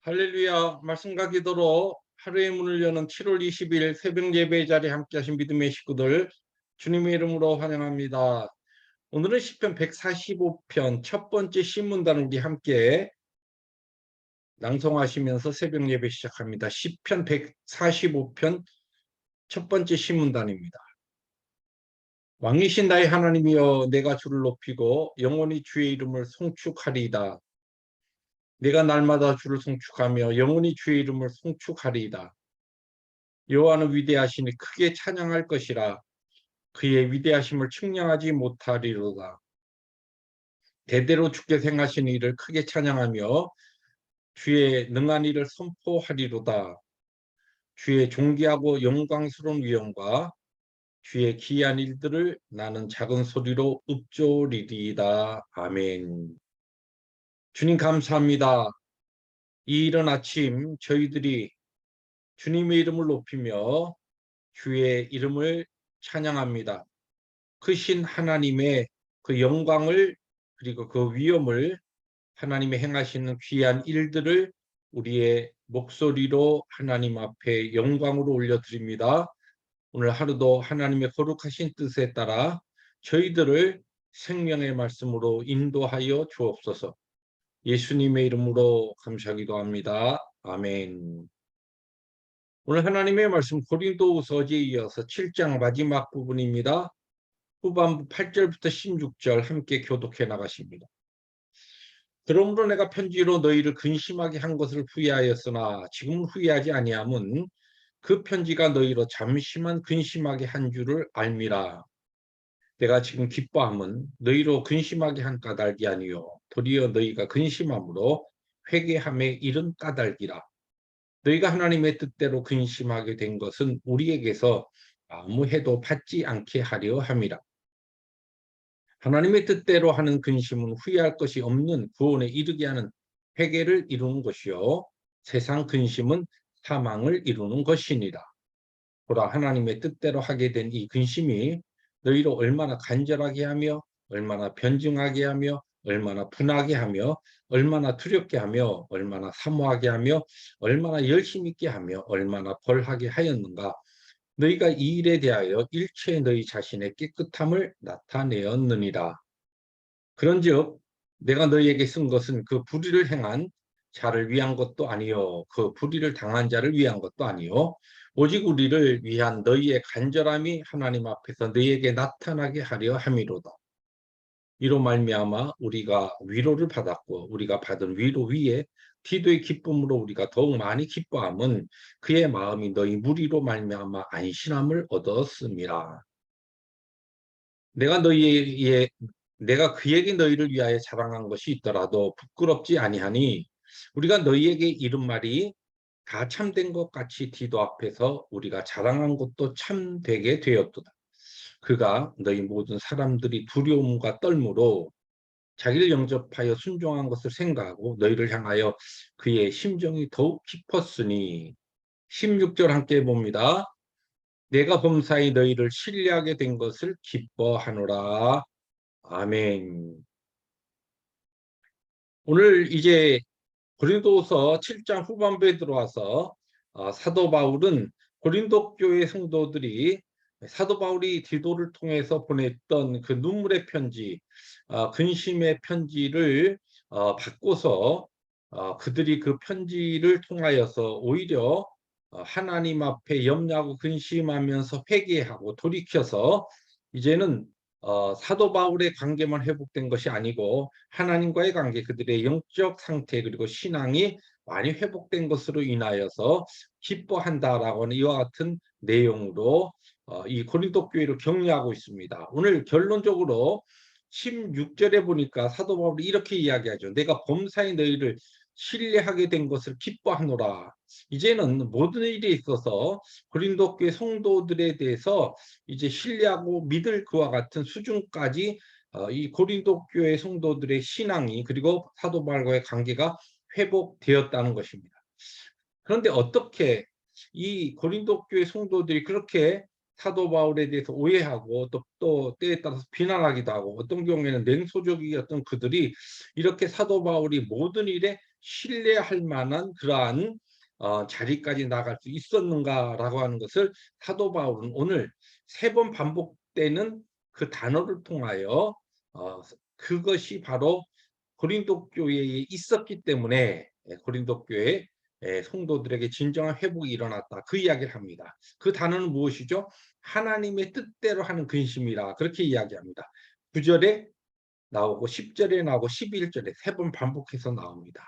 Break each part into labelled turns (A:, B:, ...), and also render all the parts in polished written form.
A: 할렐루야. 말씀과 기도로 하루의 문을 여는 7월 20일 새벽 예배 자리에 함께 하신 믿음의 식구들 주님의 이름으로 환영합니다. 오늘은 시편 145편 첫 번째 시문단을 우리 함께 낭송하시면서 새벽 예배 시작합니다. 시편 145편 첫 번째 시문단입니다. 왕이신 나의 하나님이여, 내가 주를 높이고 영원히 주의 이름을 송축하리이다. 내가 날마다 주를 송축하며 영원히 주의 이름을 송축하리이다. 여호와는 위대하시니 크게 찬양할 것이라. 그의 위대하심을 측량하지 못하리로다. 대대로 주께 행하신 일을 크게 찬양하며 주의 능한 일을 선포하리로다. 주의 존귀하고 영광스러운 위엄과 주의 기이한 일들을 나는 작은 소리로 읊조리리이다. 아멘. 주님 감사합니다. 이 이른 아침 저희들이 주님의 이름을 높이며 주의 이름을 찬양합니다. 크신 하나님의 그 영광을, 그리고 그 위엄을, 하나님의 행하시는 귀한 일들을 우리의 목소리로 하나님 앞에 영광으로 올려드립니다. 오늘 하루도 하나님의 거룩하신 뜻에 따라 저희들을 생명의 말씀으로 인도하여 주옵소서. 예수님의 이름으로 감사하기도 합니다. 아멘. 오늘 하나님의 말씀 고린도후서에 이어서 7장 마지막 부분입니다. 후반부 8절부터 16절 함께 교독해 나가십니다. 그러므로 내가 편지로 너희를 근심하게 한 것을 후회하였으나 지금 후회하지 아니함은 그 편지가 너희로 잠시만 근심하게 한 줄을 알미라. 내가 지금 기뻐함은 너희로 근심하게 한 까닭이 아니요 도리어 너희가 근심함으로 회개함에 이른 까닭이라. 너희가 하나님의 뜻대로 근심하게 된 것은 우리에게서 아무 해도 받지 않게 하려 함이라. 하나님의 뜻대로 하는 근심은 후회할 것이 없는 구원에 이르게 하는 회개를 이루는 것이요 세상 근심은 사망을 이루는 것이니라. 보라, 하나님의 뜻대로 하게 된 이 근심이 너희로 얼마나 간절하게 하며 얼마나 변증하게 하며 얼마나 분하게 하며 얼마나 두렵게 하며 얼마나 사모하게 하며 얼마나 열심 있게 하며 얼마나 벌하게 하였는가. 너희가 이 일에 대하여 일체의 너희 자신의 깨끗함을 나타내었느니라. 그런즉 내가 너희에게 쓴 것은 그 불의를 행한 자를 위한 것도 아니요 그 불의를 당한 자를 위한 것도 아니요 오직 우리를 위한 너희의 간절함이 하나님 앞에서 너희에게 나타나게 하려 함이로다. 이로 말미암아 우리가 위로를 받았고 우리가 받은 위로 위에 기도의 기쁨으로 우리가 더욱 많이 기뻐함은 그의 마음이 너희 무리로 말미암아 안심함을 얻었음이라. 내가 그에게 너희를 위하여 자랑한 것이 있더라도 부끄럽지 아니하니 우리가 너희에게 이른 말이 다 참된 것 같이 디도 앞에서 우리가 자랑한 것도 참되게 되었도다. 그가 너희 모든 사람들이 두려움과 떨므로 자기를 영접하여 순종한 것을 생각하고 너희를 향하여 그의 심정이 더욱 깊었으니. 16절 함께 봅니다. 내가 범사에 너희를 신뢰하게 된 것을 기뻐하노라. 아멘. 오늘 이제 고린도서 7장 후반부에 들어와서 사도 바울은 고린도 교회 성도들이 사도 바울이 디도를 통해서 보냈던 그 눈물의 편지, 근심의 편지를 바꿔서 그들이 그 편지를 통하여서 오히려 하나님 앞에 염려하고 근심하면서 회개하고 돌이켜서 이제는 사도 바울의 관계만 회복된 것이 아니고 하나님과의 관계, 그들의 영적 상태 그리고 신앙이 많이 회복된 것으로 인하여서 기뻐한다라고 하는 이와 같은 내용으로 이 고린도 교회를 격려하고 있습니다. 오늘 결론적으로 16절에 보니까 사도 바울이 이렇게 이야기하죠. 내가 범사에 너희를 신뢰하게 된 것을 기뻐하노라. 이제는 모든 일에 있어서 고린도 교회 성도들에 대해서 이제 신뢰하고 믿을 그와 같은 수준까지 이 고린도 교회 성도들의 신앙이 그리고 사도 바울과의 관계가 회복되었다는 것입니다. 그런데 어떻게 이 고린도 교회 성도들이 그렇게 사도 바울에 대해서 오해하고 또 때에 따라서 비난하기도 하고 어떤 경우에는 냉소적이었던 그들이 이렇게 사도 바울이 모든 일에 신뢰할 만한 그러한 자리까지 나갈 수 있었는가라고 하는 것을 사도 바울은 오늘 3번 반복되는 그 단어를 통하여 그것이 바로 고린도 교회에 있었기 때문에 고린도 교회 성도들에게 진정한 회복이 일어났다. 그 이야기를 합니다. 그 단어는 무엇이죠? 하나님의 뜻대로 하는 근심이라 그렇게 이야기합니다. 9절에 나오고 10절에 나오고 11절에 3번 반복해서 나옵니다.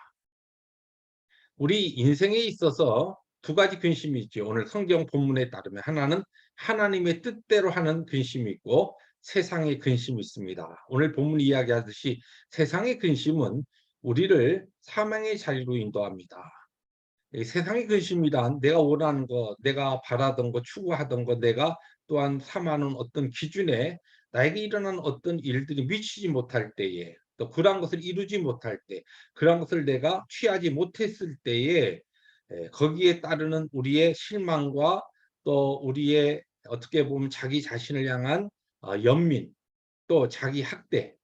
A: 우리 인생에 있어서 2가지 근심이 있죠. 오늘 성경 본문에 따르면 하나는 하나님의 뜻대로 하는 근심이 있고 세상의 근심이 있습니다. 오늘 본문 이야기하듯이 세상의 근심은 우리를 사망의 자리로 인도합니다. 이 세상의 근심이란 내가 원하는 것, 내가 바라던 것, 추구하던 것, 내가 또한 삼아는 어떤 기준에 나에게 일어나는 어떤 일들이 미치지 못할 때에 또 그러한 것을 이루지 못할 때 그러한 것을 내가 취하지 못했을 때에 거기에 따르는 우리의 실망과 또 우리의 어떻게 보면 자기 자신을 향한 연민 또 자기 학대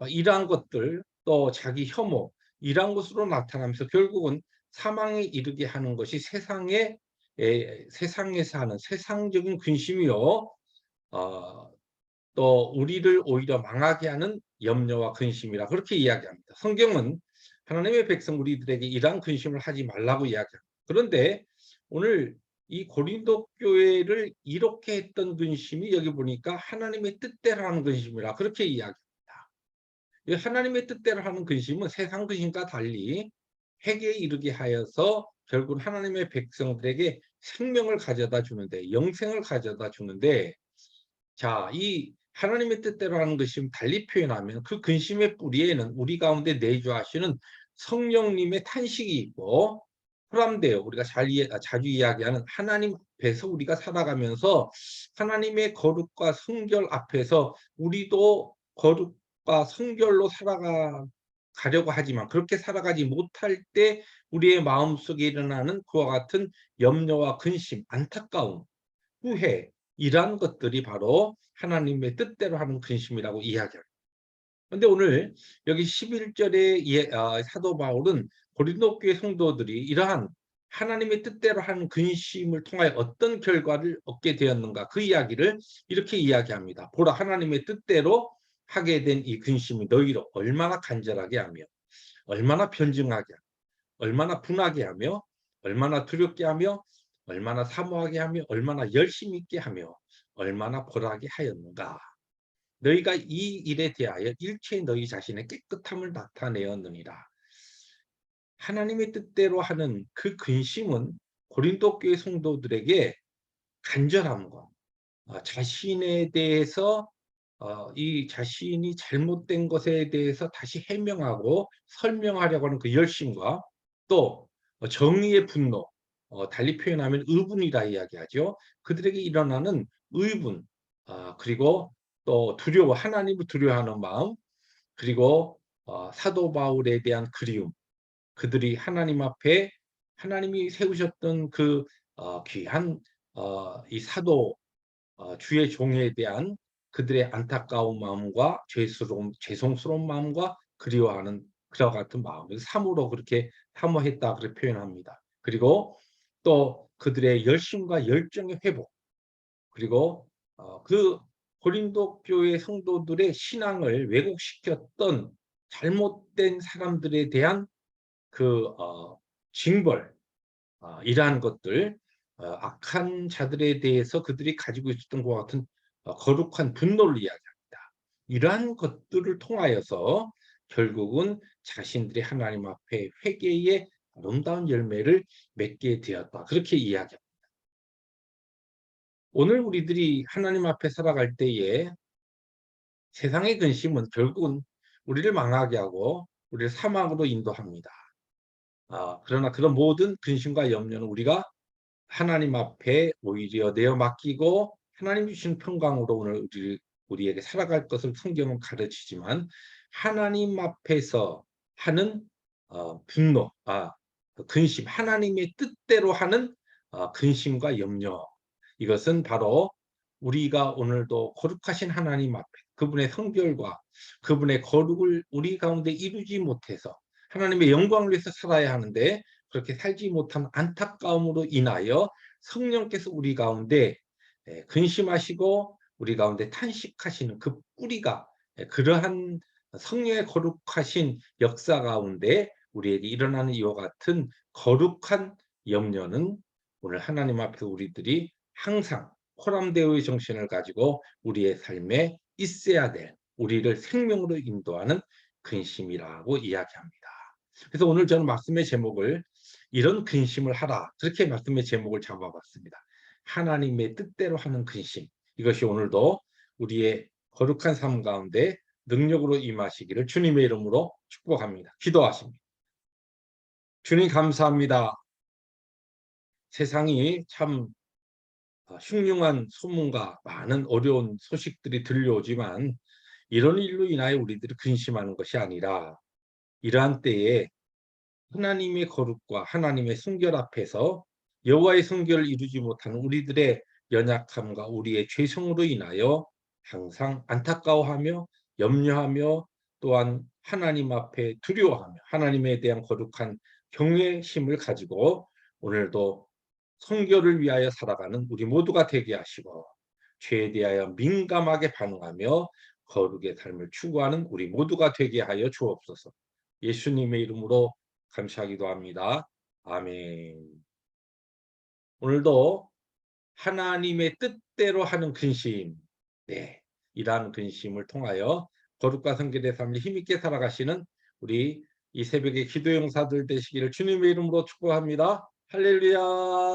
A: 이러한 것들 또 자기 혐오 이러한 것으로 나타나면서 결국은 사망에 이르게 하는 것이 세상에서 하는 세상적인 근심이요. 어, 또 우리를 오히려 망하게 하는 염려와 근심이라 그렇게 이야기합니다. 성경은 하나님의 백성 우리들에게 이러한 근심을 하지 말라고 이야기합니다. 그런데 오늘 이 고린도 교회를 이렇게 했던 근심이 여기 보니까 하나님의 뜻대로 하는 근심이라 그렇게 이야기합니다. 이 하나님의 뜻대로 하는 근심은 세상 근심과 달리 회개에 이르게 하여서 결국 하나님의 백성들에게 생명을 가져다 주는데 영생을 가져다 주는데 자, 이 하나님의 뜻대로 하는 것이 달리 표현하면 그 근심의 뿌리에는 우리 가운데 내주하시는 성령님의 탄식이 있고 포함되어 우리가 자주 이야기하는 하나님 앞에서 우리가 살아가면서 하나님의 거룩과 성결 앞에서 우리도 거룩과 성결로 살아가려고 하지만 그렇게 살아가지 못할 때 우리의 마음속에 일어나는 그와 같은 염려와 근심, 안타까움, 후회 이러한 것들이 바로 하나님의 뜻대로 하는 근심이라고 이야기합니다. 그런데 오늘 여기 11절에 사도 바울은 고린도 교회 성도들이 이러한 하나님의 뜻대로 하는 근심을 통하여 어떤 결과를 얻게 되었는가 그 이야기를 이렇게 이야기합니다. 보라 하나님의 뜻대로 하게 된 이 근심이 너희를 얼마나 간절하게 하며 얼마나 변증하게 하며 얼마나 분하게 하며 얼마나 두렵게 하며 얼마나 사모하게 하며 얼마나 열심히 있게 하며 얼마나 벌하게 하였는가. 너희가 이 일에 대하여 일체의 너희 자신의 깨끗함을 나타내었느니라. 하나님의 뜻대로 하는 그 근심은 고린도 교회 성도들에게 간절함과 자신에 대해서 이 자신이 잘못된 것에 대해서 다시 해명하고 설명하려고 하는 그 열심과 또 정의의 분노, 달리 표현하면 의분이라 이야기하죠. 그들에게 일어나는 의분, 그리고 또 두려워, 하나님을 두려워하는 마음, 그리고 사도 바울에 대한 그리움, 그들이 하나님 앞에 하나님이 세우셨던 그 귀한 이 사도 주의 종에 대한 그들의 안타까운 마음과 죄송스러운 마음과 그리워하는 그와 같은 마음을 사모로 그렇게 사모했다 그렇게 표현합니다. 그리고 또 그들의 열심과 열정의 회복 그리고 그 고린도 교회 성도들의 신앙을 왜곡시켰던 잘못된 사람들에 대한 그 징벌 이러한 것들 악한 자들에 대해서 그들이 가지고 있었던 것 같은 거룩한 분노를 이야기합니다. 이러한 것들을 통하여서 결국은 자신들이 하나님 앞에 회개의 아름다운 열매를 맺게 되었다. 그렇게 이야기합니다. 오늘 우리들이 하나님 앞에 살아갈 때에 세상의 근심은 결국은 우리를 망하게 하고 우리를 사망으로 인도합니다. 그러나 그런 모든 근심과 염려는 우리가 하나님 앞에 오히려 내어 맡기고 하나님 주신 평강으로 오늘 우리에게 살아갈 것을 성경은 가르치지만 하나님 앞에서 하는 분노, 근심, 하나님의 뜻대로 하는 근심과 염려 이것은 바로 우리가 오늘도 거룩하신 하나님 앞에 그분의 성결과 그분의 거룩을 우리 가운데 이루지 못해서 하나님의 영광을 위해서 살아야 하는데 그렇게 살지 못한 안타까움으로 인하여 성령께서 우리 가운데 근심하시고 우리 가운데 탄식하시는 그 뿌리가 그러한 성령의 거룩하신 역사 가운데 우리에게 일어나는 이와 같은 거룩한 염려는 오늘 하나님 앞에서 우리들이 항상 호람대오의 정신을 가지고 우리의 삶에 있어야 될, 우리를 생명으로 인도하는 근심이라고 이야기합니다. 그래서 오늘 저는 말씀의 제목을 이런 근심을 하라, 그렇게 말씀의 제목을 잡아봤습니다. 하나님의 뜻대로 하는 근심. 이것이 오늘도 우리의 거룩한 삶 가운데 능력으로 임하시기를 주님의 이름으로 축복합니다. 기도하십니다. 주님 감사합니다. 세상이 참 흉흉한 소문과 많은 어려운 소식들이 들려오지만 이런 일로 인하여 우리들이 근심하는 것이 아니라 이러한 때에 하나님의 거룩과 하나님의 순결 앞에서 여호와의 순결을 이루지 못하는 우리들의 연약함과 우리의 죄성으로 인하여 항상 안타까워하며 염려하며 또한 하나님 앞에 두려워하며 하나님에 대한 거룩한 경외심을 가지고 오늘도 성결을 위하여 살아가는 우리 모두가 되게 하시고 죄에 대하여 민감하게 반응하며 거룩의 삶을 추구하는 우리 모두가 되게 하여 주옵소서. 예수님의 이름으로 감사하기도 합니다. 아멘. 오늘도 하나님의 뜻대로 하는 근심, 네, 이러한 근심을 통하여 거룩과 성결의 삶을 힘있게 살아가시는 우리 이 새벽의 기도 용사들 되시기를 주님의 이름으로 축복합니다. 할렐루야.